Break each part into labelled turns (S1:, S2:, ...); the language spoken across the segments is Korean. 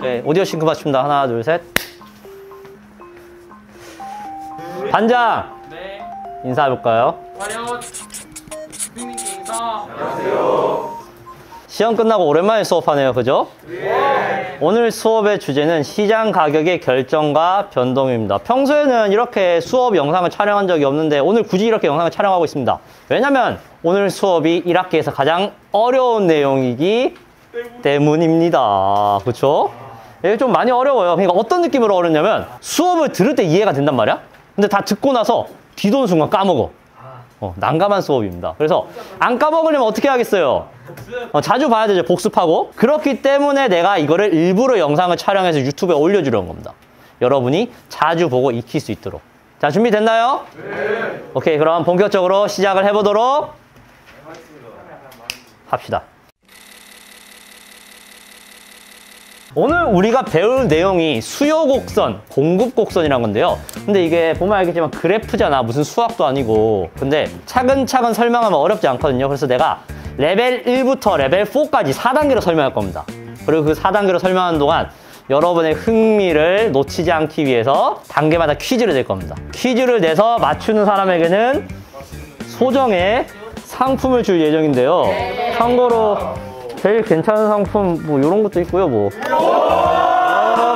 S1: 네, 오디오 싱크 맞춥니다. 하나, 둘, 셋. 반장!
S2: 네.
S1: 인사해볼까요?
S2: 과연 선생님께 인사.
S1: 안녕하세요. 시험 끝나고 오랜만에 수업하네요. 그죠? 네. 오늘 수업의 주제는 시장 가격의 결정과 변동입니다. 평소에는 이렇게 수업 영상을 촬영한 적이 없는데 오늘 굳이 이렇게 영상을 촬영하고 있습니다. 왜냐면 오늘 수업이 1학기에서 가장 어려운 내용이기 때문입니다. 그렇죠? 이게 좀 많이 어려워요. 그러니까 어떤 느낌으로 어렵냐면 수업을 들을 때 이해가 된단 말이야. 근데 다 듣고 나서 뒤도는 순간 까먹어. 난감한 수업입니다. 그래서 안 까먹으려면 어떻게 하겠어요? 자주 봐야 되죠. 복습하고. 그렇기 때문에 내가 이거를 일부러 영상을 촬영해서 유튜브에 올려주려는 겁니다. 여러분이 자주 보고 익힐 수 있도록. 자, 준비됐나요? 네. 오케이, 그럼 본격적으로 시작을 해보도록 합시다. 오늘 우리가 배울 내용이 수요 곡선, 공급 곡선이란 건데요. 근데 이게 보면 알겠지만 그래프잖아. 무슨 수학도 아니고. 근데 차근차근 설명하면 어렵지 않거든요. 그래서 내가 레벨 1부터 레벨 4까지 4단계로 설명할 겁니다. 그리고 그 4단계로 설명하는 동안 여러분의 흥미를 놓치지 않기 위해서 단계마다 퀴즈를 낼 겁니다. 퀴즈를 내서 맞추는 사람에게는 소정의 상품을 줄 예정인데요. 참고로 제일 괜찮은 상품 뭐 이런 것도 있고요. 뭐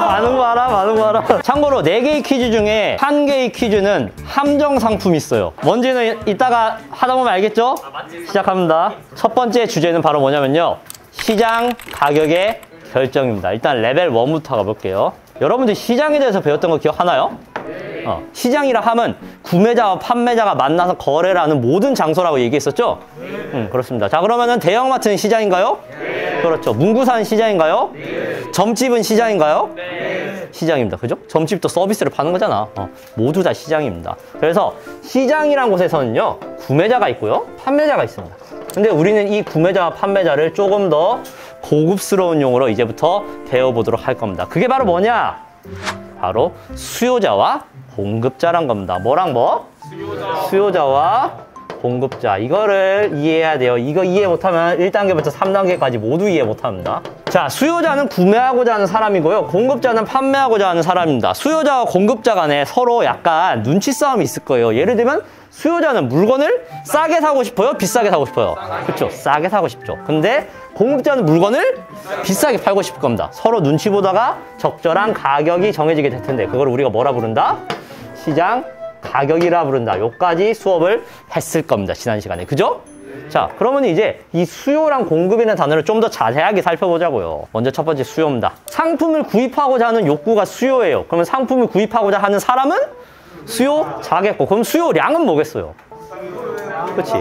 S1: 많은 거 알아. 참고로 4개의 퀴즈 중에 1개의 퀴즈는 함정 상품이 있어요. 뭔지는 이따가 하다 보면 알겠죠? 시작합니다. 첫 번째 주제는 바로 뭐냐면요, 시장 가격의 결정입니다. 일단 레벨 1부터 가볼게요. 여러분들 시장에 대해서 배웠던 거 기억하나요? 시장이라 함은 구매자와 판매자가 만나서 거래를 하는 모든 장소라고 얘기했었죠? 그렇습니다. 자, 그러면은 대형마트는 시장인가요? 네. 그렇죠. 문구사는 시장인가요? 네. 점집은 시장인가요? 네. 시장입니다. 그죠? 점집도 서비스를 파는 거잖아. 모두 다 시장입니다. 그래서 시장이란 곳에서는요, 구매자가 있고요, 판매자가 있습니다. 근데 우리는 이 구매자와 판매자를 조금 더 고급스러운 용어로 이제부터 배워보도록 할 겁니다. 그게 바로 뭐냐? 바로 수요자와 공급자란 겁니다. 뭐랑 뭐? 수요자와 공급자. 이거를 이해해야 돼요. 이거 이해 못하면 1단계부터 3단계까지 모두 이해 못합니다. 자, 수요자는 구매하고자 하는 사람이고요, 공급자는 판매하고자 하는 사람입니다. 수요자와 공급자 간에 서로 약간 눈치 싸움이 있을 거예요. 예를 들면 수요자는 물건을 싸게 사고 싶어요? 비싸게 사고 싶어요? 그렇죠. 싸게 사고 싶죠. 근데 공급자는 물건을 비싸게 팔고 싶을 겁니다. 서로 눈치 보다가 적절한 가격이 정해지게 될 텐데 그걸 우리가 뭐라 부른다? 시장 가격이라 부른다. 요까지 수업을 했을 겁니다. 지난 시간에. 그죠? 자, 그러면 이제 이 수요랑 공급이라는 단어를 좀 더 자세하게 살펴보자고요. 먼저 첫 번째 수요입니다. 상품을 구입하고자 하는 욕구가 수요예요. 그러면 상품을 구입하고자 하는 사람은 수요자겠고, 그럼 수요량은 뭐겠어요? 그렇지.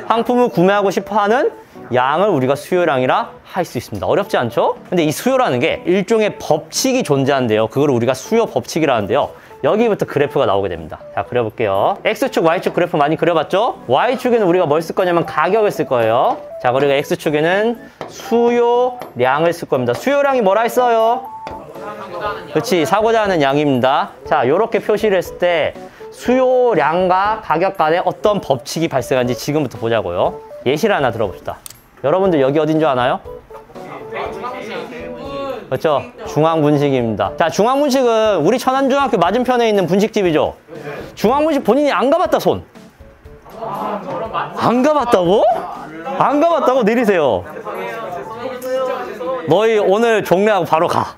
S1: 상품을 구매하고 싶어하는 양을 우리가 수요량이라 할 수 있습니다. 어렵지 않죠? 근데 이 수요라는 게 일종의 법칙이 존재한대요. 그걸 우리가 수요 법칙이라 하는데요. 여기부터 그래프가 나오게 됩니다. 자, 그려볼게요. X축, Y축 그래프 많이 그려봤죠? Y축에는 우리가 뭘 쓸 거냐면 가격을 쓸 거예요. 자, 그리고 X축에는 수요량을 쓸 겁니다. 수요량이 뭐라 했어요? 그렇지, 사고자 하는 양입니다. 자, 요렇게 표시를 했을 때 수요량과 가격 간에 어떤 법칙이 발생한지 지금부터 보자고요. 예시를 하나 들어봅시다. 여러분들 여기 어딘 줄 아나요? 그렇죠? 중앙분식입니다. 자, 중앙분식은 우리 천안중학교 맞은편에 있는 분식집이죠? 중앙분식 본인이 안 가봤다, 손. 안 가봤다고? 안 가봤다고? 내리세요. 너희 오늘 종례하고 바로 가.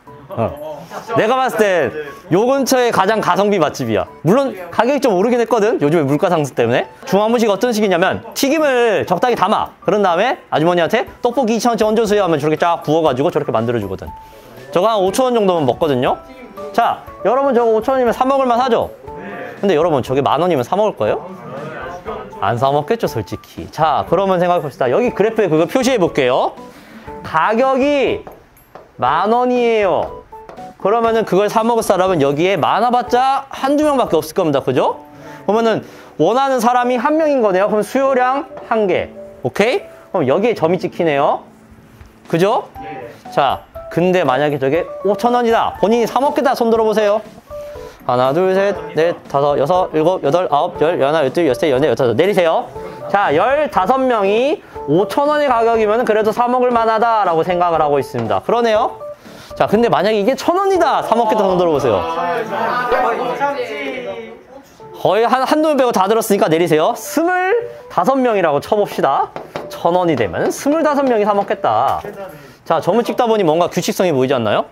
S1: 내가 봤을 때 요 근처에 가장 가성비 맛집이야. 물론 가격이 좀 오르긴 했거든, 요즘에 물가 상승 때문에. 중앙분식 어떤 식이냐면 튀김을 적당히 담아. 그런 다음에 아주머니한테 떡볶이 2,000원치 얹어주세요 하면 저렇게 쫙 부어가지고 저렇게 만들어주거든. 저거 한 5,000원 정도면 먹거든요. 자, 여러분 저거 5,000원이면 사 먹을만 하죠? 근데 여러분 저게 10,000원이면 사 먹을 거예요? 안 사 먹겠죠, 솔직히. 자, 그러면 생각해 봅시다. 여기 그래프에 그거 표시해 볼게요. 가격이 10,000원이에요. 그러면은 그걸 사 먹을 사람은 여기에 많아봤자 한두 명밖에 없을 겁니다. 그죠? 그러면은 원하는 사람이 한 명인 거네요. 그럼 수요량 1개. 오케이? 그럼 여기에 점이 찍히네요. 그죠? 자, 근데 만약에 저게 5,000원이다. 본인이 사 먹겠다. 손 들어보세요. 하나, 둘, 셋, 넷, 다섯, 여섯, 일곱, 여덟, 아홉, 열, 열하나, 열둘, 열셋, 열넷, 열다섯. 내리세요. 자, 15명이 5,000원의 가격이면 그래도 사 먹을 만하다라고 생각을 하고 있습니다. 그러네요. 자, 근데 만약에 이게 1,000원이다. 사 먹겠다 손 들어보세요. 거의 한두 명 빼고 다 들었으니까 내리세요. 25명이라고 쳐봅시다. 1,000원이 되면 25명이 사 먹겠다. 자, 점을 찍다 보니 뭔가 규칙성이 보이지 않나요?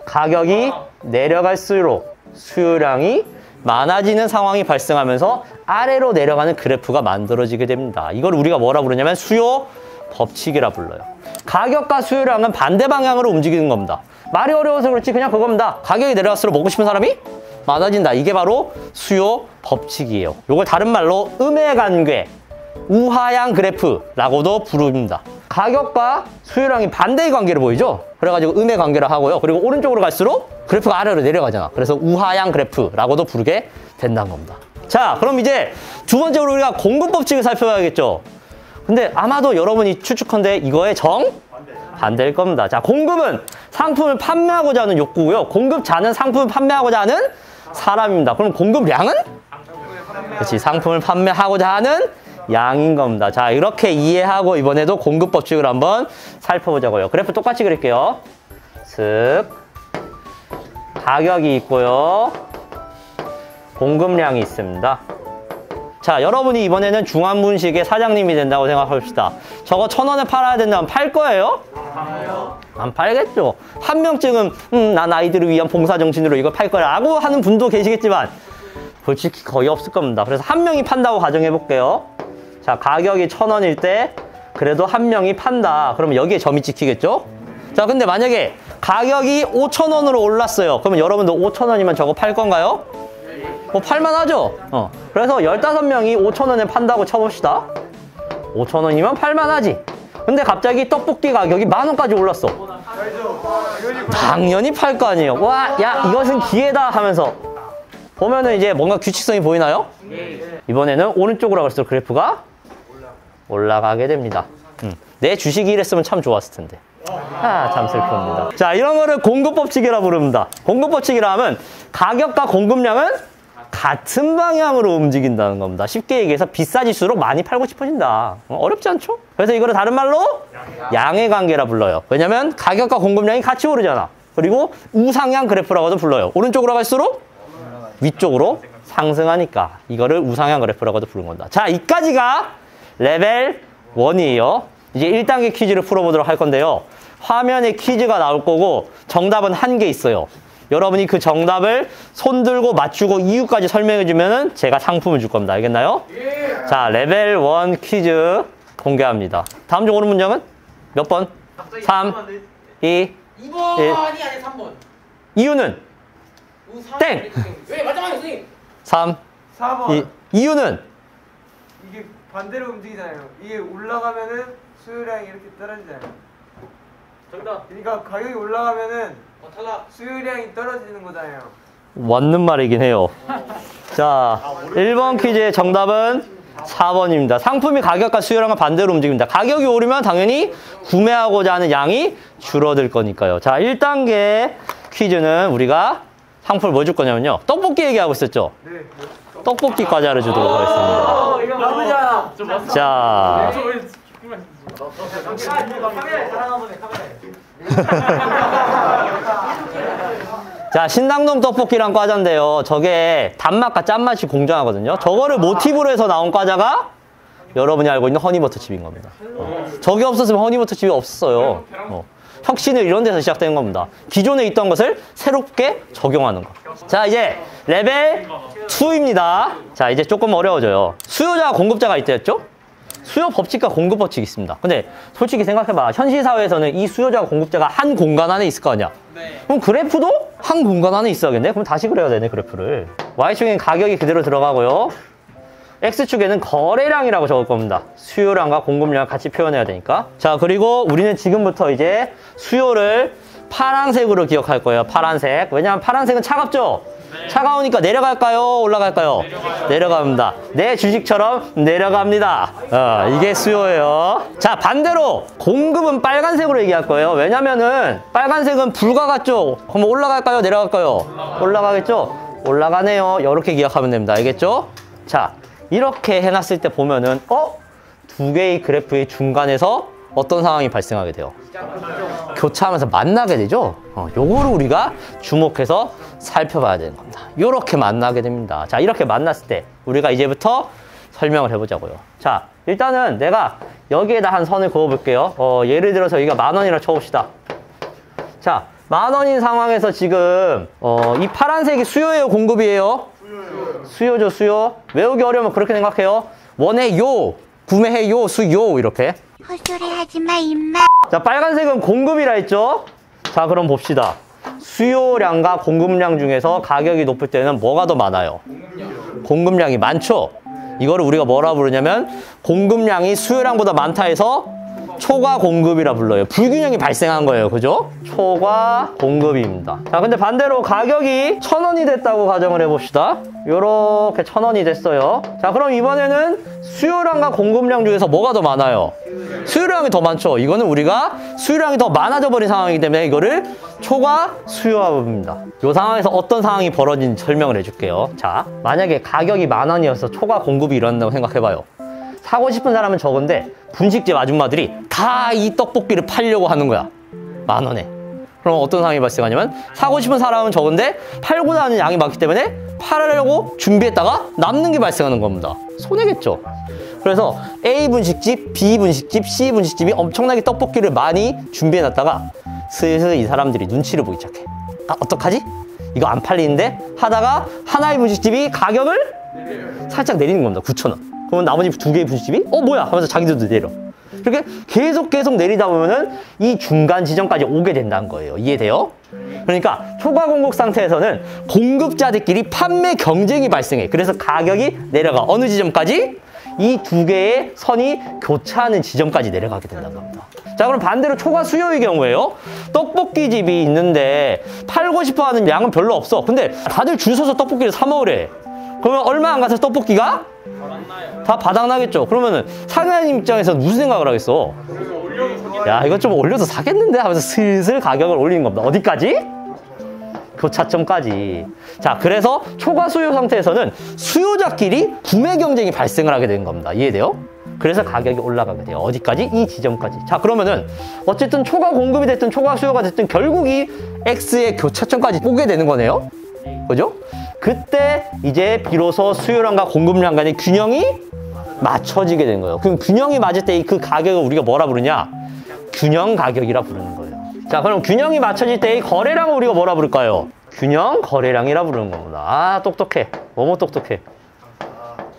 S1: 가격이 내려갈수록 수요량이 많아지는 상황이 발생하면서 아래로 내려가는 그래프가 만들어지게 됩니다. 이걸 우리가 뭐라 부르냐면 수요 법칙이라 불러요. 가격과 수요량은 반대 방향으로 움직이는 겁니다. 말이 어려워서 그렇지 그냥 그겁니다. 가격이 내려갈수록 먹고 싶은 사람이 많아진다. 이게 바로 수요 법칙이에요. 이걸 다른 말로 음의 관계, 우하향 그래프라고도 부릅니다. 가격과 수요량이 반대의 관계를 보이죠? 그래가지고 음의 관계를 하고요. 그리고 오른쪽으로 갈수록 그래프가 아래로 내려가잖아. 그래서 우하향 그래프라고도 부르게 된다는 겁니다. 자, 그럼 이제 두 번째로 우리가 공급 법칙을 살펴봐야겠죠? 근데 아마도 여러분이 추측컨대 이거의 반대일 겁니다. 자, 공급은 상품을 판매하고자 하는 욕구고요. 공급자는 상품을 판매하고자 하는 사람입니다. 그럼 공급량은? 그렇지, 상품을 판매하고자 하는 양인 겁니다. 자, 이렇게 이해하고 이번에도 공급 법칙을 한번 살펴보자고요. 그래프 똑같이 그릴게요. 슥. 가격이 있고요. 공급량이 있습니다. 자, 여러분이 이번에는 중환분식의 사장님이 된다고 생각합시다. 저거 1,000원에 팔아야 된다면 팔 거예요? 안 팔겠죠. 한 명쯤은 난 아이들을 위한 봉사정신으로 이걸 팔 거야 라고 하는 분도 계시겠지만 솔직히 거의 없을 겁니다. 그래서 한 명이 판다고 가정해 볼게요. 자, 가격이 1,000원일 때 그래도 한 명이 판다. 그러면 여기에 점이 찍히겠죠? 자, 근데 만약에 가격이 5,000원으로 올랐어요. 그러면 여러분도 5,000원이면 저거 팔 건가요? 팔만하죠? 그래서 15명이 5,000원에 판다고 쳐봅시다. 5,000원이면 팔만하지. 근데 갑자기 떡볶이 가격이 10,000원까지 올랐어. 당연히 팔 거 아니에요. 와, 야, 이것은 기회다 하면서 보면은 이제 뭔가 규칙성이 보이나요? 이번에는 오른쪽으로 갈수록 그래프가 올라가게 됩니다. 내 주식이 이랬으면 참 좋았을 텐데. 참 슬픕니다. 자, 이런 거를 공급법칙이라 부릅니다. 공급법칙이라 하면 가격과 공급량은 같은 방향으로 움직인다는 겁니다. 쉽게 얘기해서 비싸질수록 많이 팔고 싶어진다. 어렵지 않죠? 그래서 이거를 다른 말로 양의 관계라 불러요. 왜냐면 가격과 공급량이 같이 오르잖아. 그리고 우상향 그래프라고도 불러요. 오른쪽으로 갈수록 위쪽으로 상승하니까 이거를 우상향 그래프라고도 부르는 겁니다. 자, 이까지가 레벨 1이에요. 이제 1단계 퀴즈를 풀어보도록 할 건데요. 화면에 퀴즈가 나올 거고 정답은 한 개 있어요. 여러분이 그 정답을 손들고 맞추고 이유까지 설명해주면 제가 상품을 줄 겁니다. 알겠나요? 예. 자, 레벨 1 퀴즈 공개합니다. 다음 중 옳은 문장은 몇 번? 3, 2,
S2: 2번이
S1: 1.
S2: 아니 3번.
S1: 이유는? 땡!
S2: 왜 마지막에 선생님?
S1: 3,
S3: 4번.
S1: 이유는?
S3: 이게 반대로 움직이잖아요. 이게 올라가면은 수요량이 이렇게 떨어지잖아요.
S2: 정답.
S3: 그러니까 가격이 올라가면은
S2: 탈락.
S3: 수요량이 떨어지는 거잖아요.
S1: 맞는 말이긴 해요. 자, 1번 퀴즈의 정답은 4번입니다. 상품이 가격과 수요량과 반대로 움직입니다. 가격이 오르면 당연히 구매하고자 하는 양이 줄어들 거니까요. 자, 1단계 퀴즈는 우리가 상품을 뭐 줄 거냐면요. 떡볶이 얘기하고 있었죠?
S3: 네.
S1: 떡볶이 과자를 주도록 하겠습니다.
S2: 이거 나쁘지 않아.
S1: 자, 자, 신당동 떡볶이란 과자인데요. 저게 단맛과 짠맛이 공존하거든요. 저거를 모티브로 해서 나온 과자가 여러분이 알고 있는 허니버터칩인 겁니다. 저게 없었으면 허니버터칩이 없었어요. 혁신은 이런 데서 시작되는 겁니다. 기존에 있던 것을 새롭게 적용하는 거. 자, 이제 레벨 2입니다. 자, 이제 조금 어려워져요. 수요자와 공급자가 있댔죠? 수요 법칙과 공급 법칙이 있습니다. 근데 솔직히 생각해봐. 현실 사회에서는 이 수요자와 공급자가 한 공간 안에 있을 거 아니야?
S2: 네.
S1: 그럼 그래프도 한 공간 안에 있어야겠네? 그럼 다시 그려야 되네, 그래프를. Y축에는 가격이 그대로 들어가고요. X축에는 거래량이라고 적을 겁니다. 수요량과 공급량을 같이 표현해야 되니까. 자, 그리고 우리는 지금부터 이제 수요를 파란색으로 기억할 거예요. 파란색. 왜냐하면 파란색은 차갑죠? 차가우니까 내려갈까요? 올라갈까요? 내려갑니다. 내 주식처럼 내려갑니다. 이게 수요예요. 자, 반대로 공급은 빨간색으로 얘기할 거예요. 왜냐면은 빨간색은 불과 같죠? 그럼 올라갈까요? 내려갈까요? 올라가겠죠? 올라가네요. 이렇게 기억하면 됩니다. 알겠죠? 자, 이렇게 해놨을 때 보면은 두 개의 그래프의 중간에서 어떤 상황이 발생하게 돼요? 교차하면서 만나게 되죠? 요거를 우리가 주목해서 살펴봐야 되는 겁니다. 요렇게 만나게 됩니다. 자, 이렇게 만났을 때 우리가 이제부터 설명을 해보자고요. 자, 일단은 내가 여기에다 한 선을 그어볼게요. 예를 들어서 여기가 10,000원이라 쳐봅시다. 자, 10,000원인 상황에서 지금 이 파란색이 수요예요, 공급이에요? 수요죠, 수요. 외우기 어려우면 그렇게 생각해요. 원해요, 구매해요, 수요, 이렇게.
S4: 헛소리 하지마 임마.
S1: 자, 빨간색은 공급이라 했죠? 자, 그럼 봅시다. 수요량과 공급량 중에서 가격이 높을 때는 뭐가 더 많아요? 공급량이 많죠? 이거를 우리가 뭐라 부르냐면 공급량이 수요량보다 많다 해서 초과 공급이라 불러요. 불균형이 발생한 거예요. 그죠? 초과 공급입니다. 자, 근데 반대로 가격이 1,000원이 됐다고 가정을 해봅시다. 요렇게 1,000원이 됐어요. 자, 그럼 이번에는 수요량과 공급량 중에서 뭐가 더 많아요? 수요량이 더 많죠. 이거는 우리가 수요량이 더 많아져 버린 상황이기 때문에 이거를 초과 수요합입니다. 이 상황에서 어떤 상황이 벌어진지 설명을 해줄게요. 자, 만약에 가격이 10,000원이어서 초과 공급이 일어난다고 생각해봐요. 사고 싶은 사람은 적은데 분식집 아줌마들이 다 이 떡볶이를 팔려고 하는 거야. 10,000원에. 그럼 어떤 상황이 발생하냐면 사고 싶은 사람은 적은데 팔고자 하는 양이 많기 때문에 팔으려고 준비했다가 남는 게 발생하는 겁니다. 손해겠죠. 그래서 A 분식집, B 분식집, C 분식집이 엄청나게 떡볶이를 많이 준비해놨다가 슬슬 이 사람들이 눈치를 보기 시작해. 아, 어떡하지? 이거 안 팔리는데? 하다가 하나의 분식집이 가격을 살짝 내리는 겁니다. 9,000원. 그러면 나머지 두 개의 분식집이 뭐야? 하면서 자기들도 내려. 이렇게 계속 내리다 보면은 이 중간 지점까지 오게 된다는 거예요. 이해돼요? 그러니까 초과 공급 상태에서는 공급자들끼리 판매 경쟁이 발생해. 그래서 가격이 내려가. 어느 지점까지? 이 두 개의 선이 교차하는 지점까지 내려가게 된다는 겁니다. 자, 그럼 반대로 초과 수요의 경우에요. 떡볶이 집이 있는데 팔고 싶어 하는 양은 별로 없어. 근데 다들 줄 서서 떡볶이를 사 먹으래. 그러면 얼마 안 가서 떡볶이가 다 바닥나겠죠. 그러면은 사장님 입장에서 무슨 생각을 하겠어? 야, 이거 좀 올려서 사겠는데 하면서 슬슬 가격을 올리는 겁니다. 어디까지? 교차점까지. 자, 그래서 초과 수요 상태에서는 수요자끼리 구매 경쟁이 발생을 하게 되는 겁니다. 이해돼요? 그래서 가격이 올라가게 돼요. 어디까지? 이 지점까지. 자, 그러면은 어쨌든 초과 공급이 됐든 초과 수요가 됐든 결국 이 X의 교차점까지 오게 되는 거네요. 그죠? 그때 이제 비로소 수요량과 공급량 간의 균형이 맞춰지게 되는 거예요. 그럼 균형이 맞을 때 그 가격을 우리가 뭐라 부르냐? 균형 가격이라 부르는 거예요. 자, 그럼 균형이 맞춰질 때 이 거래량을 우리가 뭐라 부를까요? 균형 거래량이라 부르는 겁니다. 아, 똑똑해. 너무 똑똑해.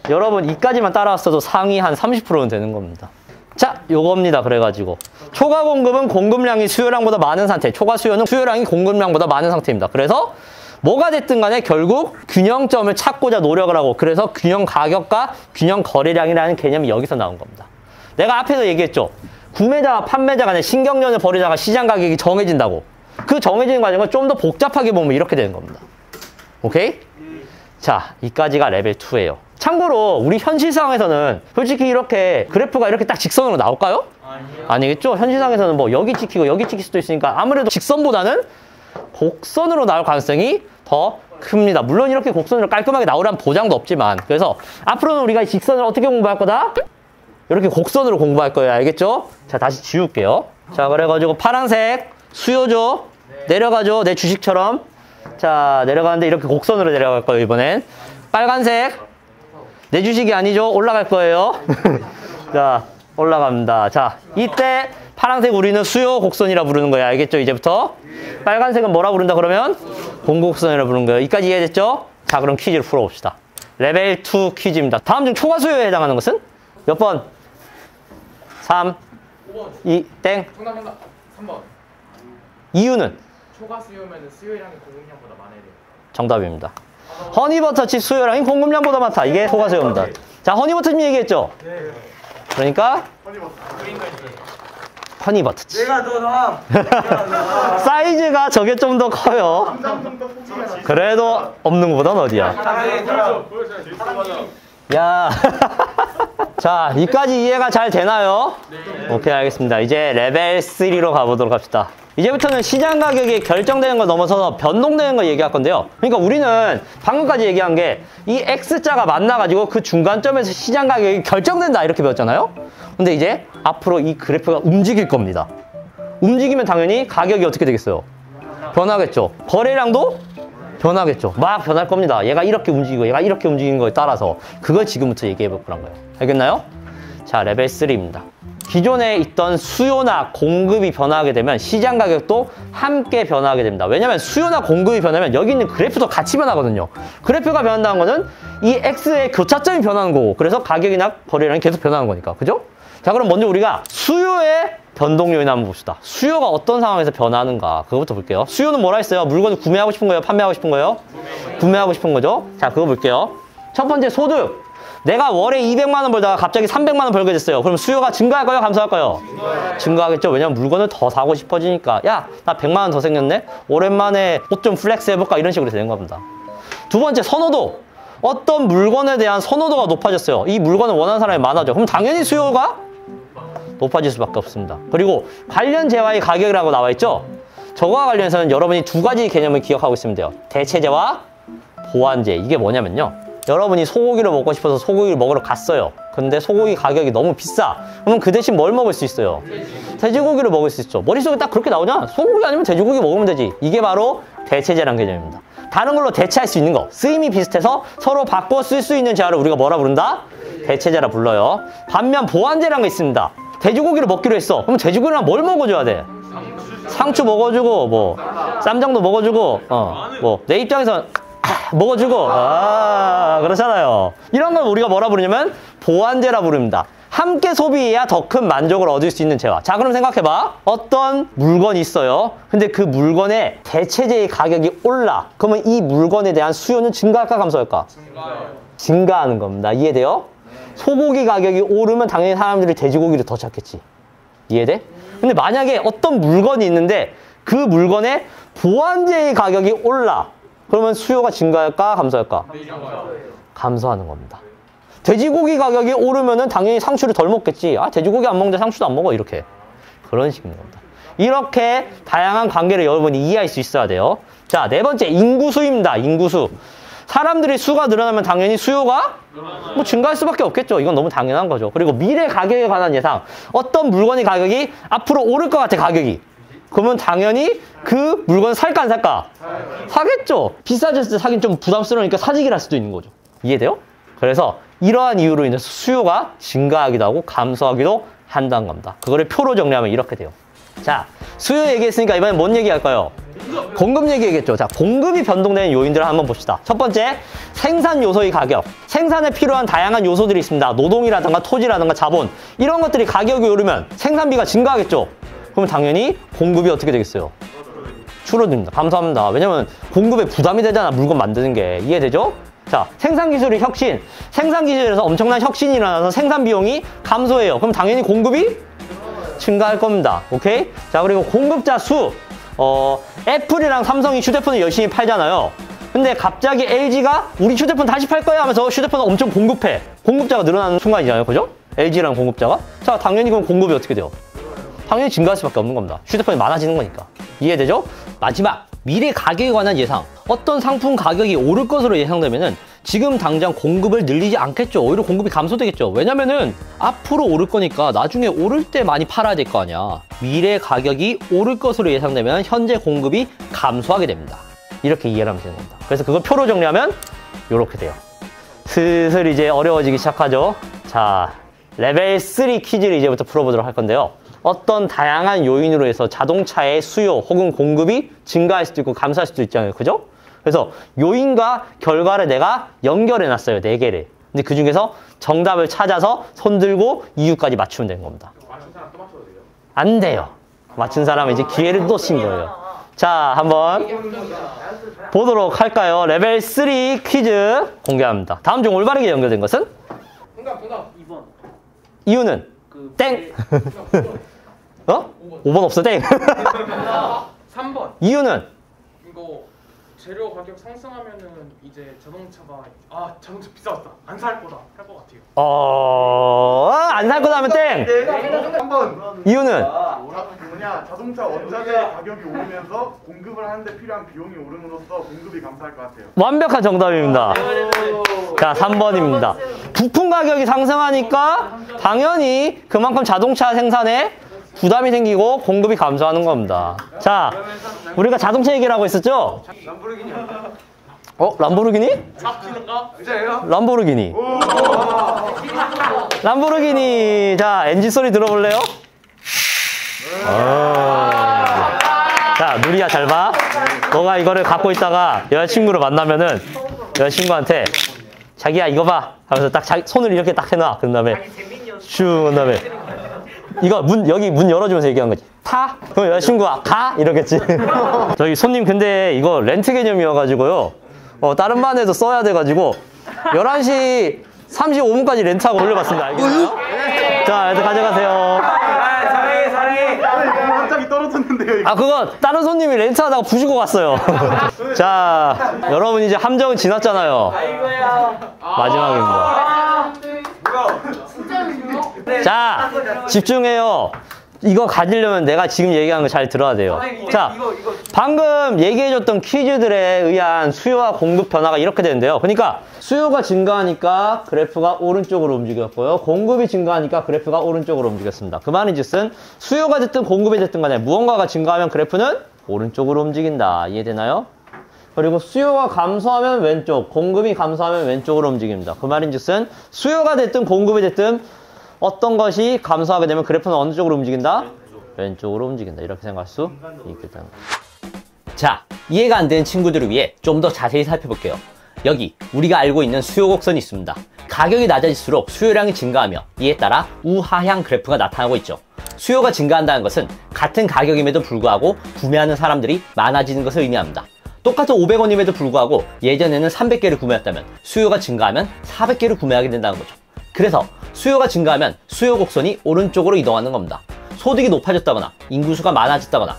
S1: 여러분, 이까지만 따라왔어도 상위 한 30%는 되는 겁니다. 자, 요겁니다. 그래가지고 초과 공급은 공급량이 수요량보다 많은 상태, 초과 수요는 수요량이 공급량보다 많은 상태입니다. 그래서 뭐가 됐든 간에 결국 균형점을 찾고자 노력을 하고, 그래서 균형 가격과 균형 거래량이라는 개념이 여기서 나온 겁니다. 내가 앞에서 얘기했죠. 구매자와 판매자 간의 신경전을 벌이다가 시장 가격이 정해진다고. 그 정해지는 과정을 좀 더 복잡하게 보면 이렇게 되는 겁니다. 오케이? 자, 이까지가 레벨 2예요. 참고로 우리 현실 상황에서는 솔직히 이렇게 그래프가 이렇게 딱 직선으로 나올까요? 아니겠죠? 현실 상황에서는 뭐 여기 찍히고 여기 찍힐 수도 있으니까 아무래도 직선보다는 곡선으로 나올 가능성이 더 큽니다. 물론 이렇게 곡선으로 깔끔하게 나오라는 보장도 없지만, 그래서 앞으로는 우리가 이 직선을 어떻게 공부할 거다? 이렇게 곡선으로 공부할 거예요. 알겠죠? 자, 다시 지울게요. 자, 그래가지고 파란색 수요죠. 내려가죠. 내 주식처럼. 자, 내려가는데 이렇게 곡선으로 내려갈 거예요. 이번엔 빨간색 내 주식이 아니죠. 올라갈 거예요. 자, 올라갑니다. 자, 이때 파란색 우리는 수요 곡선이라 부르는 거예요. 알겠죠? 이제부터 빨간색은 뭐라 부른다 그러면 공곡선이라 부르는 거예요. 이까지 이해됐죠? 자, 그럼 퀴즈를 풀어봅시다. 레벨 2 퀴즈입니다. 다음 중 초과 수요에 해당하는 것은 몇 번? 3,
S2: 5번.
S1: 2, 땡.
S2: 정답. 3번.
S1: 이유는?
S2: 초과 수요면 수요량이 공급량보다 많아야 돼요.
S1: 정답입니다. 허니버터칩 수요량이 공급량보다 많다. 이게 초과 수요입니다. 자, 허니버터칩 얘기했죠? 그러니까 허니버터치.
S3: 내가 더 나아.
S1: 사이즈가 저게 좀 더 커요. 그래도 없는 것보단 어디야. 야. 자, 이까지 이해가 잘 되나요? 오케이, 알겠습니다. 이제 레벨 3로 가보도록 합시다. 이제부터는 시장 가격이 결정되는 걸 넘어서서 변동되는 걸 얘기할 건데요. 그러니까 우리는 방금까지 얘기한 게 이 X자가 만나가지고 그 중간점에서 시장 가격이 결정된다 이렇게 배웠잖아요. 근데 이제 앞으로 이 그래프가 움직일 겁니다. 움직이면 당연히 가격이 어떻게 되겠어요? 변하겠죠. 거래량도 변하겠죠. 막 변할 겁니다. 얘가 이렇게 움직이고 얘가 이렇게 움직이는 거에 따라서 그걸 지금부터 얘기해 볼 거란 거예요. 알겠나요? 자, 레벨 3입니다. 기존에 있던 수요나 공급이 변하게 되면 시장 가격도 함께 변하게 됩니다. 왜냐하면 수요나 공급이 변하면 여기 있는 그래프도 같이 변하거든요. 그래프가 변한다는 거는 이 X의 교차점이 변하는 거고 그래서 가격이나 거래량이 계속 변하는 거니까. 그죠? 자, 그럼 먼저 우리가 수요의 변동 요인 한번 봅시다. 수요가 어떤 상황에서 변하는가 그거부터 볼게요. 수요는 뭐라 했어요? 물건을 구매하고 싶은 거예요? 판매하고 싶은 거예요? 구매하고 싶은 거죠. 자, 그거 볼게요. 첫 번째 소득. 내가 월에 200만 원 벌다가 갑자기 300만 원 벌게 됐어요. 그럼 수요가 증가할까요? 감소할까요? 증가하겠죠. 왜냐면 물건을 더 사고 싶어지니까. 야, 나 100만 원 더 생겼네? 오랜만에 옷 좀 플렉스 해볼까? 이런 식으로 되는 겁니다. 두 번째, 선호도. 어떤 물건에 대한 선호도가 높아졌어요. 이 물건을 원하는 사람이 많아져. 그럼 당연히 수요가 높아질 수밖에 없습니다. 그리고 관련 재화의 가격이라고 나와 있죠? 저거와 관련해서는 여러분이 두 가지 개념을 기억하고 있으면 돼요. 대체재와 보완재. 이게 뭐냐면요. 여러분이 소고기를 먹고 싶어서 소고기를 먹으러 갔어요. 근데 소고기 가격이 너무 비싸. 그러면 그 대신 뭘 먹을 수 있어요? 돼지고기를 먹을 수 있죠. 머릿속에 딱 그렇게 나오냐? 소고기 아니면 돼지고기 먹으면 되지. 이게 바로 대체재란 개념입니다. 다른 걸로 대체할 수 있는 거. 쓰임이 비슷해서 서로 바꿔 쓸 수 있는 재화를 우리가 뭐라 부른다? 대체재라 불러요. 반면 보완재라는 게 있습니다. 돼지고기를 먹기로 했어. 그럼 돼지고기랑 뭘 먹어줘야 돼? 상추 먹어주고, 쌈장도 먹어주고, 내 입장에서 먹어주고, 그렇잖아요. 이런 걸 우리가 뭐라 부르냐면 보완재라 부릅니다. 함께 소비해야 더 큰 만족을 얻을 수 있는 재화. 자, 그럼 생각해봐. 어떤 물건이 있어요. 근데 그 물건의 대체재의 가격이 올라. 그러면 이 물건에 대한 수요는 증가할까 감소할까? 증가하는 겁니다. 이해돼요? 소고기 가격이 오르면 당연히 사람들이 돼지고기를 더 찾겠지. 이해돼? 근데 만약에 어떤 물건이 있는데 그 물건의 보완재의 가격이 올라. 그러면 수요가 증가할까 감소할까? 감소하는 겁니다. 돼지고기 가격이 오르면은 당연히 상추를 덜 먹겠지. 아, 돼지고기 안 먹는데 상추도 안 먹어. 이렇게. 그런 식인 겁니다. 이렇게 다양한 관계를 여러분이 이해할 수 있어야 돼요. 자, 네 번째 인구수입니다. 인구수. 사람들의 수가 늘어나면 당연히 수요가 뭐 증가할 수밖에 없겠죠. 이건 너무 당연한 거죠. 그리고 미래 가격에 관한 예상. 어떤 물건의 가격이 앞으로 오를 것 같아, 가격이. 그러면 당연히 그 물건을 살까 안 살까? 사겠죠. 비싸졌을 때 사긴 좀 부담스러우니까 사재기를 할 수도 있는 거죠. 이해돼요? 그래서 이러한 이유로 인해서 수요가 증가하기도 하고 감소하기도 한다는 겁니다. 그거를 표로 정리하면 이렇게 돼요. 자, 수요 얘기했으니까 이번엔 뭔 얘기할까요? 공급 얘기했죠. 자, 공급이 변동되는 요인들을 한번 봅시다. 첫 번째, 생산 요소의 가격. 생산에 필요한 다양한 요소들이 있습니다. 노동이라든가 토지라든가 자본. 이런 것들이 가격이 오르면 생산비가 증가하겠죠. 그러면 당연히 공급이 어떻게 되겠어요? 줄어듭니다. 감소합니다. 왜냐면 공급에 부담이 되잖아. 물건 만드는 게. 이해되죠? 자, 생산기술의 혁신. 생산기술에서 엄청난 혁신이 일어나서 생산 비용이 감소해요. 그럼 당연히 공급이 증가할 겁니다. 오케이? 자, 그리고 공급자 수. 애플이랑 삼성이 휴대폰을 열심히 팔잖아요. 근데 갑자기 LG가 우리 휴대폰 다시 팔 거야 하면서 휴대폰을 엄청 공급해. 공급자가 늘어나는 순간이잖아요. 그죠? LG랑 공급자가. 자, 당연히 그럼 공급이 어떻게 돼요? 당연히 증가할 수밖에 없는 겁니다. 휴대폰이 많아지는 거니까. 이해되죠? 마지막, 미래 가격에 관한 예상. 어떤 상품 가격이 오를 것으로 예상되면은 지금 당장 공급을 늘리지 않겠죠. 오히려 공급이 감소되겠죠. 왜냐면은 앞으로 오를 거니까 나중에 오를 때 많이 팔아야 될 거 아니야. 미래 가격이 오를 것으로 예상되면 현재 공급이 감소하게 됩니다. 이렇게 이해를 하면 되는 겁니다. 그래서 그걸 표로 정리하면 이렇게 돼요. 슬슬 이제 어려워지기 시작하죠. 자, 레벨 3 퀴즈를 이제부터 풀어보도록 할 건데요. 어떤 다양한 요인으로 해서 자동차의 수요 혹은 공급이 증가할 수도 있고 감소할 수도 있잖아요. 그죠? 그래서 요인과 결과를 내가 연결해 놨어요. 4개를. 근데 그 중에서 정답을 찾아서 손 들고 이유까지 맞추면 되는 겁니다.
S2: 맞춘 사람 또 맞춰도 돼요?
S1: 안 돼요. 맞춘 사람은 이제 기회를 놓친 거예요. 자, 한번 보도록 할까요? 레벨 3 퀴즈 공개합니다. 다음 중 올바르게 연결된 것은?
S2: 정답.
S5: 2번.
S1: 이유는? 땡! 어? 5번 없어, 땡.
S2: 3번.
S1: 이유는?
S2: 이거 재료 가격 상승하면은 이제 자동차 비싸졌다. 안 살 거다. 할 것 같아요.
S1: 안 살 거다 하면 땡.
S5: 3번.
S1: 이유는?
S5: 자동차 원자재 가격이 오르면서 공급을 하는데 필요한 비용이 오름으로써 공급이 감소할 것 같아요.
S1: 완벽한 정답입니다. 자, 3번입니다. 부품 가격이 상승하니까 당연히 그만큼 자동차 생산에 부담이 생기고 공급이 감소하는 겁니다. 자, 우리가 자동차 얘기를 하고 있었죠?
S3: 람보르기니요.
S1: 람보르기니?
S3: 진짜예요?
S1: 람보르기니. 람보르기니. 자, 엔진 소리 들어볼래요? 자, 누리야 잘 봐. 너가 이거를 갖고 있다가 여자친구를 만나면은 여자친구한테 자기야 이거 봐 하면서 딱 자기 손을 이렇게 딱 해놔. 그 다음에 슈, 그 다음에 이거 여기 문 열어주면서 얘기한 거지. 타? 그럼 여자친구가 가? 이러겠지. 저기 손님 근데 이거 렌트 개념이어가지고요. 다른 반에도 써야 돼가지고 11시 35분까지 렌트하고 올려봤습니다. 알겠나요? 자, 애들 가져가세요.
S3: 사랑해.
S5: 갑자기 떨어졌는데요. 이거.
S1: 그거 다른 손님이 렌트하다가 부시고 갔어요. 자, 여러분 이제 함정은 지났잖아요. 마지막입니다. 자, 집중해요. 이거 가지려면 내가 지금 얘기하는 거 잘 들어야 돼요. 자, 방금 얘기해줬던 퀴즈들에 의한 수요와 공급 변화가 이렇게 되는데요. 그러니까 수요가 증가하니까 그래프가 오른쪽으로 움직였고요. 공급이 증가하니까 그래프가 오른쪽으로 움직였습니다. 그 말인 즉슨 수요가 됐든 공급이 됐든 간에 무언가가 증가하면 그래프는 오른쪽으로 움직인다. 이해되나요? 그리고 수요가 감소하면 왼쪽, 공급이 감소하면 왼쪽으로 움직입니다. 그 말인 즉슨 수요가 됐든 공급이 됐든 어떤 것이 감소하게 되면 그래프는 어느 쪽으로 움직인다? 왼쪽으로 움직인다. 이렇게 생각할 수 있겠다는 거죠. 자, 이해가 안 되는 친구들을 위해 좀 더 자세히 살펴볼게요. 여기 우리가 알고 있는 수요 곡선이 있습니다. 가격이 낮아질수록 수요량이 증가하며 이에 따라 우하향 그래프가 나타나고 있죠. 수요가 증가한다는 것은 같은 가격임에도 불구하고 구매하는 사람들이 많아지는 것을 의미합니다. 똑같은 500원임에도 불구하고 예전에는 300개를 구매했다면 수요가 증가하면 400개를 구매하게 된다는 거죠. 그래서 수요가 증가하면 수요 곡선이 오른쪽으로 이동하는 겁니다. 소득이 높아졌다거나 인구수가 많아졌다거나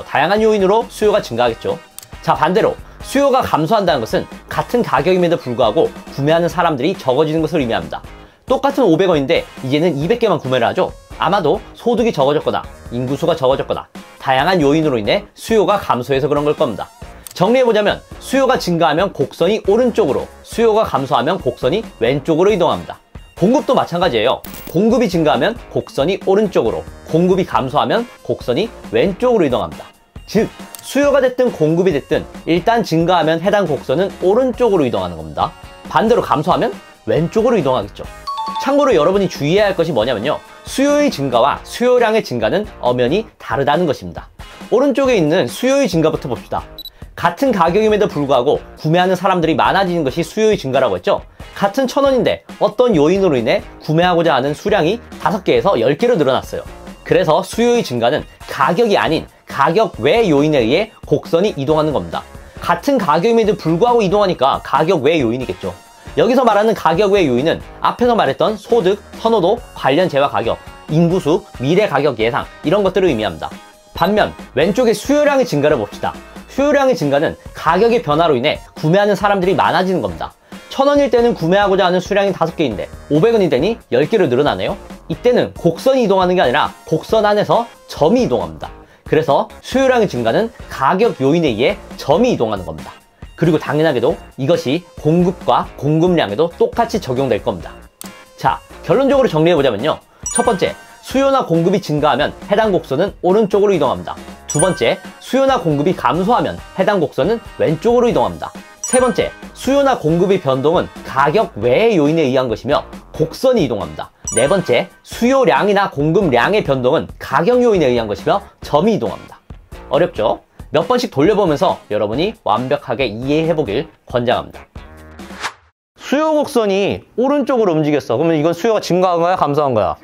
S1: 다양한 요인으로 수요가 증가하겠죠. 자, 반대로 수요가 감소한다는 것은 같은 가격임에도 불구하고 구매하는 사람들이 적어지는 것을 의미합니다. 똑같은 500원인데 이제는 200개만 구매를 하죠. 아마도 소득이 적어졌거나 인구수가 적어졌거나 다양한 요인으로 인해 수요가 감소해서 그런 걸 겁니다. 정리해보자면 수요가 증가하면 곡선이 오른쪽으로, 수요가 감소하면 곡선이 왼쪽으로 이동합니다. 공급도 마찬가지예요. 공급이 증가하면 곡선이 오른쪽으로, 공급이 감소하면 곡선이 왼쪽으로 이동합니다. 즉, 수요가 됐든 공급이 됐든 일단 증가하면 해당 곡선은 오른쪽으로 이동하는 겁니다. 반대로 감소하면 왼쪽으로 이동하겠죠. 참고로 여러분이 주의해야 할 것이 뭐냐면요. 수요의 증가와 수요량의 증가는 엄연히 다르다는 것입니다. 오른쪽에 있는 수요의 증가부터 봅시다. 같은 가격임에도 불구하고 구매하는 사람들이 많아지는 것이 수요의 증가라고 했죠. 같은 1,000원인데 어떤 요인으로 인해 구매하고자 하는 수량이 5개에서 10개로 늘어났어요. 그래서 수요의 증가는 가격이 아닌 가격 외 요인에 의해 곡선이 이동하는 겁니다. 같은 가격임에도 불구하고 이동하니까 가격 외 요인이겠죠. 여기서 말하는 가격 외 요인은 앞에서 말했던 소득, 선호도, 관련 재화 가격, 인구수, 미래 가격 예상 이런 것들을 의미합니다. 반면 왼쪽의 수요량의 증가를 봅시다. 수요량의 증가는 가격의 변화로 인해 구매하는 사람들이 많아지는 겁니다. 1,000원일 때는 구매하고자 하는 수량이 5개인데 500원이 되니 10개로 늘어나네요. 이때는 곡선이 이동하는 게 아니라 곡선 안에서 점이 이동합니다. 그래서 수요량의 증가는 가격 요인에 의해 점이 이동하는 겁니다. 그리고 당연하게도 이것이 공급과 공급량에도 똑같이 적용될 겁니다. 자, 결론적으로 정리해보자면요. 첫 번째, 수요나 공급이 증가하면 해당 곡선은 오른쪽으로 이동합니다. 두 번째, 수요나 공급이 감소하면 해당 곡선은 왼쪽으로 이동합니다. 세 번째, 수요나 공급의 변동은 가격 외의 요인에 의한 것이며 곡선이 이동합니다. 네 번째, 수요량이나 공급량의 변동은 가격 요인에 의한 것이며 점이 이동합니다. 어렵죠? 몇 번씩 돌려보면서 여러분이 완벽하게 이해해보길 권장합니다. 수요 곡선이 오른쪽으로 움직였어. 그러면 이건 수요가 증가한 거야? 감소한 거야?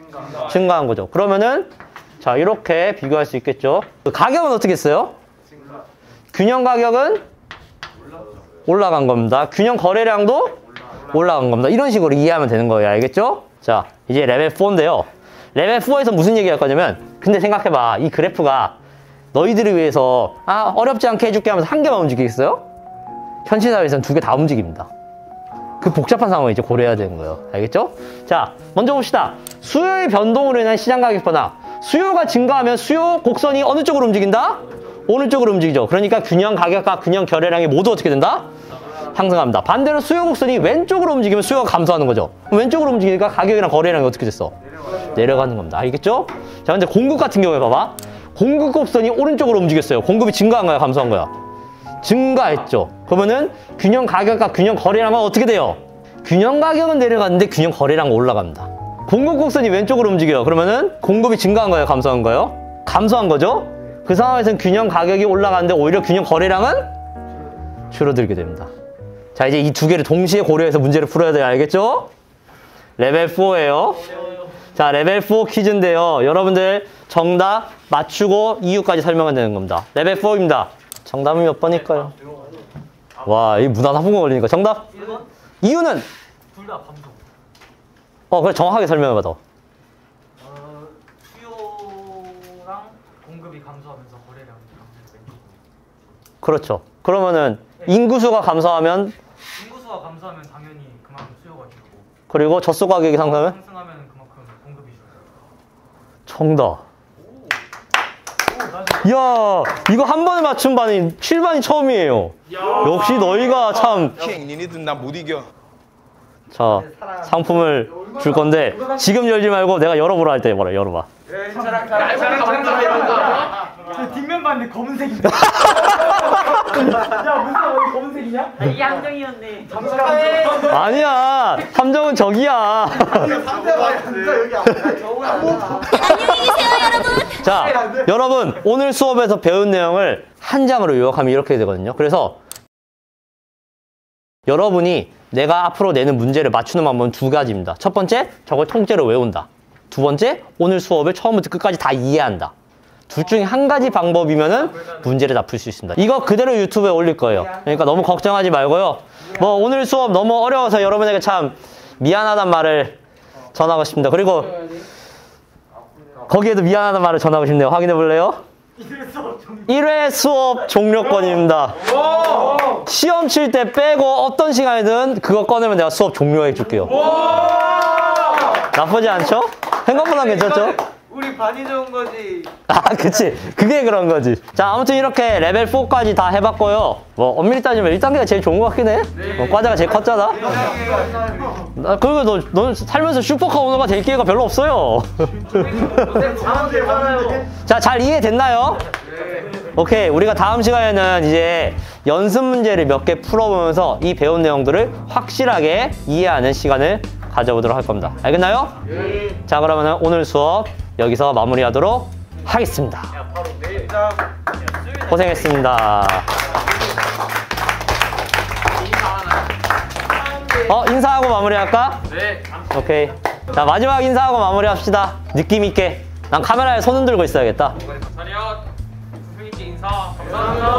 S1: 증가한 거죠. 그러면은 자, 이렇게 비교할 수 있겠죠. 가격은 어떻게 했어요? 균형 가격은 올라간 겁니다. 균형 거래량도 올라간 겁니다. 이런 식으로 이해하면 되는 거예요. 알겠죠? 자, 이제 레벨 4인데요. 레벨 4에서 무슨 얘기 할 거냐면 근데 생각해봐. 이 그래프가 너희들을 위해서 어렵지 않게 해줄게 하면서 한 개만 움직이겠어요? 현실 사회에서는 두 개 다 움직입니다. 그 복잡한 상황을 이제 고려해야 되는 거예요. 알겠죠? 자, 먼저 봅시다. 수요의 변동으로 인한 시장 가격 변화. 수요가 증가하면 수요 곡선이 어느 쪽으로 움직인다? 오른쪽으로 움직이죠. 그러니까 균형 가격과 균형 거래량이 모두 어떻게 된다? 상승합니다. 반대로 수요 곡선이 왼쪽으로 움직이면 수요가 감소하는 거죠. 왼쪽으로 움직이니까 가격이랑 거래량이 어떻게 됐어? 내려가는 겁니다. 알겠죠? 자, 근데 공급 같은 경우에 봐봐. 공급 곡선이 오른쪽으로 움직였어요. 공급이 증가한 거야, 감소한 거야? 증가했죠. 그러면은 균형 가격과 균형 거래량은 어떻게 돼요? 균형 가격은 내려갔는데 균형 거래량은 올라갑니다. 공급 곡선이 왼쪽으로 움직여요. 그러면은 공급이 증가한 거예요, 감소한 거예요? 감소한 거죠? 그 상황에서는 균형 가격이 올라가는데 오히려 균형 거래량은 줄어들게 됩니다. 자, 이제 이 두 개를 동시에 고려해서 문제를 풀어야 돼요. 알겠죠? 레벨 4예요. 자, 레벨 4 퀴즈인데요. 여러분들 정답 맞추고 이유까지 설명은 되는 겁니다. 레벨 4입니다. 정답은 몇 번일까요? 와, 이 문화 사fun고 걸리니까 정답?
S3: 1번?
S1: 이유는?
S3: 둘 다 감소.
S1: 그래 정확하게 설명해봐 더.
S3: 수요랑 공급이 감소하면서 거래량이 감소해서
S1: 그렇죠. 그러면은 인구수가 감소하면
S3: 인구수가 감소하면 당연히 그만큼 수요가 줄고
S1: 그리고 젖소 가격이 상승하면
S3: 상승하면 그만큼 공급이 줄고.
S1: 정답. 야, 이거 한 번에 맞춘 반이 7반이 처음이에요. 역시 너희가 참.
S6: 니네들 나 못 이겨.
S1: 자, 상품을 줄 건데 지금 열지 말고 내가 열어보라 할 때 뭐라 열어봐.
S3: 뒷면 봤는데 검은색이야. 야, 무슨 검은색이냐? 이게 함정이었네.
S1: 아니야, 함정은 저기야.
S5: 상대방이 진짜 여기
S4: 안녕히 계세요, 여러분.
S1: 자, 여러분 오늘 수업에서 배운 내용을 한 장으로 요약하면 이렇게 되거든요. 그래서 여러분이 내가 앞으로 내는 문제를 맞추는 방법은 두 가지입니다. 첫 번째, 저걸 통째로 외운다. 두 번째, 오늘 수업을 처음부터 끝까지 다 이해한다. 둘 중에 한 가지 방법이면은 문제를 다 풀 수 있습니다. 이거 그대로 유튜브에 올릴 거예요. 그러니까 너무 걱정하지 말고요. 뭐 오늘 수업 너무 어려워서 여러분에게 참 미안하단 말을 전하고 싶습니다. 그리고 거기에도 미안하단 말을 전하고 싶네요. 확인해 볼래요? 1회 수업 종료권입니다. 시험 칠 때 빼고 어떤 시간이든 그거 꺼내면 내가 수업 종료해 줄게요. 나쁘지 않죠? 생각보다 괜찮죠?
S3: 우리 반이 좋은 거지.
S1: 아, 그치. 그게 그런 거지. 자, 아무튼 이렇게 레벨 4까지 다 해봤고요. 뭐, 엄밀히 따지면 1단계가 제일 좋은 것 같긴 해. 과제가 제일 컸잖아. 그리고 너 살면서 슈퍼카 오너가 될 기회가 별로 없어요. 자, 잘 이해됐나요? 오케이. 우리가 다음 시간에는 이제 연습 문제를 몇 개 풀어보면서 이 배운 내용들을 확실하게 이해하는 시간을 가져보도록 할 겁니다. 알겠나요? 자, 그러면 오늘 수업 여기서 마무리하도록 하겠습니다. 고생했습니다. 인사하고 마무리할까?
S2: 네.
S1: 오케이. 자, 마지막 인사하고 마무리합시다. 느낌있게. 난 카메라에 손 흔들고 있어야겠다.
S2: 자리야. 선생님께 인사. 감사합니다.